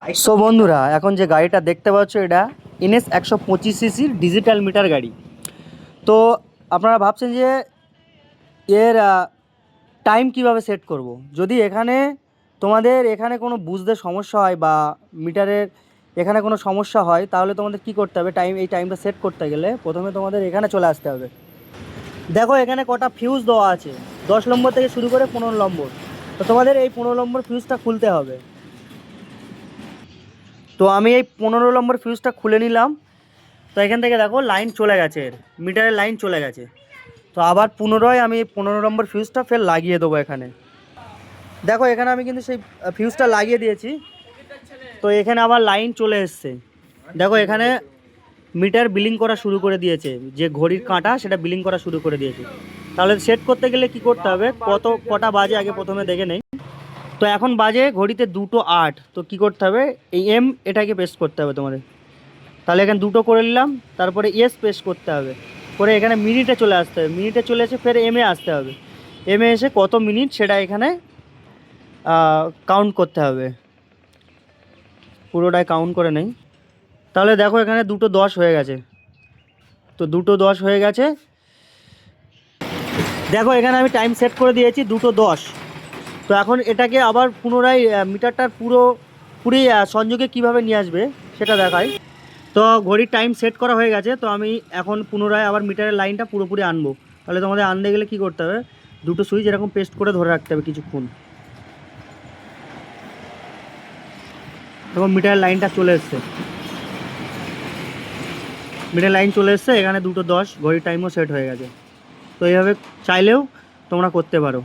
So বন্ধুরা, এখন যে গাড়িটা দেখতে পাচ্ছ এটা NS 125 সিসির ডিজিটাল মিটার গাড়ি। তো আপনারা ভাবছেন যে এর টাইম কিভাবে সেট করব। যদি তোমাদের এখানে কোনো বুঝতে সমস্যা হয় বা মিটারের এখানে কোনো সমস্যা হয়, তাহলে তোমাদের কি করতে হবে, এই টাইমটা সেট করতে গেলে প্রথমে তোমাদের এখানে চলে আসতে হবে। দেখো এখানে কটা ফিউজ দেওয়া আছে, 10 নম্বর থেকে শুরু করে 15 নম্বর। তো তোমাদের এই 15 নম্বর ফিউজটা খুলতে হবে। তো আমি এই 15 নম্বর ফিউজটা খুলে নিলাম। তো এখান থেকে দেখো লাইন চলে গেছে, মিটারের লাইন চলে গেছে। তো আবার পুনরায় আমি 15 নম্বর ফিউজটা ফের লাগিয়ে দেবো এখানে। দেখো এখানে আমি কিন্তু সেই ফিউজটা লাগিয়ে দিয়েছি। তো এখানে আবার লাইন চলে এসছে। দেখো এখানে মিটার বিলিং করা শুরু করে দিয়েছে, যে ঘড়ির কাঁটা সেটা বিলিং করা শুরু করে দিয়েছে। তাহলে সেট করতে গেলে কি করতে হবে, কটা বাজে আগে প্রথমে দেখে নেই। তো এখন বাজে ঘড়িতে 2:08। তো কি করতে হবে, এই এটাকে পেস্ট করতে হবে তোমাদের। তাহলে এখানে 2 করে নিলাম, তারপরে পেস্ট করতে হবে, করে এখানে মিনিটে চলে আসতে হবে, মিনিটে চলে এসে ফের আসতে হবে। এসে কত মিনিট সেটা এখানে কাউন্ট করতে হবে, পুরোটাই কাউন্ট করে নেই। তাহলে দেখো এখানে 2:10 হয়ে গেছে। তো 2:10 হয়ে গেছে। দেখো এখানে আমি টাইম সেট করে দিয়েছি 2:10। তো এখন এটাকে আবার পুনরায় মিটারটার পুরোপুরি সংযোগে কিভাবে নিয়ে আসবে সেটা দেখাই। তো ঘড়ির টাইম সেট করা হয়ে গেছে। তো আমি এখন পুনরায় আবার মিটারের লাইনটা পুরোপুরি আনবো। তাহলে তোমাদের আনতে গেলে কী করতে হবে, দুটো সুইচ এরকম পেস্ট করে ধরে রাখতে হবে কিছুক্ষণ। তখন মিটারের লাইনটা চলে এসছে, মিটার লাইন চলে এসছে, এখানে 2:10 ঘড়ির টাইমও সেট হয়ে গেছে। তো এইভাবে চাইলেও তোমরা করতে পারো।